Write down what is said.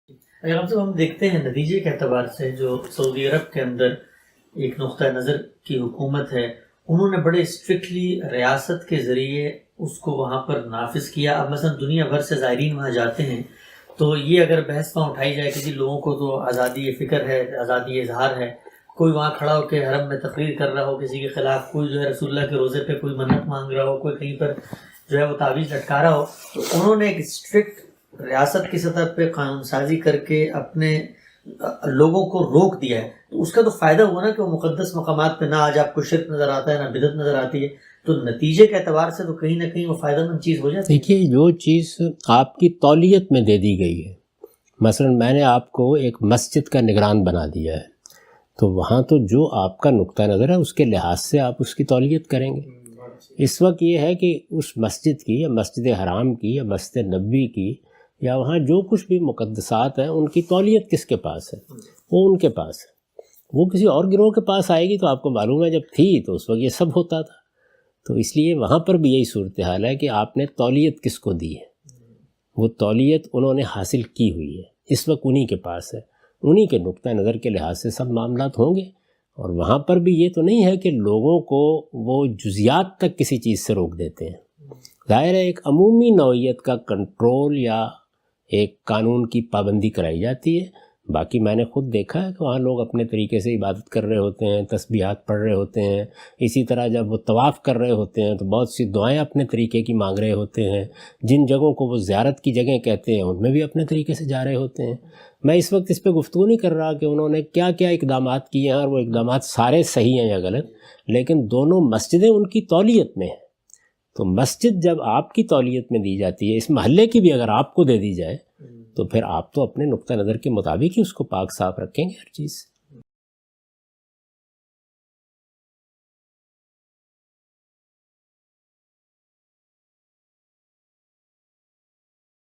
اگر ہم دیکھتے ہیں نتیجے کے اعتبار سے جو سعودی عرب کے اندر ایک نقطہ نظر کی حکومت ہے، انہوں نے بڑے اسٹرکٹلی ریاست کے ذریعے اس کو وہاں پر نافذ کیا۔ اب مثلا دنیا بھر سے زائرین وہاں جاتے ہیں تو یہ اگر بحث وہاں اٹھائی جائے کہ جی لوگوں کو تو آزادی فکر ہے، آزادی اظہار ہے، کوئی وہاں کھڑا ہو کے حرم میں تقریر کر رہا ہو کسی کے خلاف، کوئی جو ہے رسول اللہ کے روزے پہ کوئی منت مانگ رہا ہو، کوئی کہیں پر جو ہے وہ تعویذ لٹکا رہا ہو، تو انہوں نے ایک اسٹرکٹ ریاست کی سطح پہ قانون سازی کر کے اپنے لوگوں کو روک دیا ہے۔ تو اس کا تو فائدہ ہوا نا کہ وہ مقدس مقامات پہ نہ آج آپ کو شرک نظر آتا ہے، نہ بدعت نظر آتی ہے، تو نتیجے کے اعتبار سے تو کہیں نہ کہیں وہ فائدہ مند چیز ہو جاتی ہے۔ دیکھیے، جو چیز آپ کی تولیت میں دے دی گئی ہے، مثلا میں نے آپ کو ایک مسجد کا نگران بنا دیا ہے، تو وہاں تو جو آپ کا نقطہ نظر ہے اس کے لحاظ سے آپ اس کی تولیت کریں گے۔ اس وقت یہ ہے کہ اس مسجد کی یا مسجد حرام کی یا مسجد نبوی کی یا وہاں جو کچھ بھی مقدسات ہیں ان کی تولیت کس کے پاس ہے؟ وہ ان کے پاس ہے۔ وہ کسی اور گروہ کے پاس آئے گی تو آپ کو معلوم ہے جب تھی تو اس وقت یہ سب ہوتا تھا، تو اس لیے وہاں پر بھی یہی صورتحال ہے کہ آپ نے تولیت کس کو دی ہے، وہ تولیت انہوں نے حاصل کی ہوئی ہے، اس وقت انہی کے پاس ہے، انہی کے نقطہ نظر کے لحاظ سے سب معاملات ہوں گے۔ اور وہاں پر بھی یہ تو نہیں ہے کہ لوگوں کو وہ جزیات تک کسی چیز سے روک دیتے ہیں۔ ظاہر ہے ایک عمومی نوعیت کا کنٹرول یا ایک قانون کی پابندی کرائی جاتی ہے، باقی میں نے خود دیکھا ہے کہ وہاں لوگ اپنے طریقے سے عبادت کر رہے ہوتے ہیں، تسبیحات پڑھ رہے ہوتے ہیں، اسی طرح جب وہ طواف کر رہے ہوتے ہیں تو بہت سی دعائیں اپنے طریقے کی مانگ رہے ہوتے ہیں، جن جگہوں کو وہ زیارت کی جگہیں کہتے ہیں ان میں بھی اپنے طریقے سے جا رہے ہوتے ہیں۔ میں اس وقت اس پہ گفتگو نہیں کر رہا کہ انہوں نے کیا کیا اقدامات کیے ہیں اور وہ اقدامات سارے صحیح ہیں یا غلط، لیکن دونوں مسجدیں ان کی تولیت میں ہیں، تو مسجد جب آپ کی تولیت میں دی جاتی ہے، اس محلے کی بھی اگر آپ کو دے دی جائے تو پھر آپ تو اپنے نقطہ نظر کے مطابق ہی اس کو پاک صاف رکھیں گے ہر چیز۔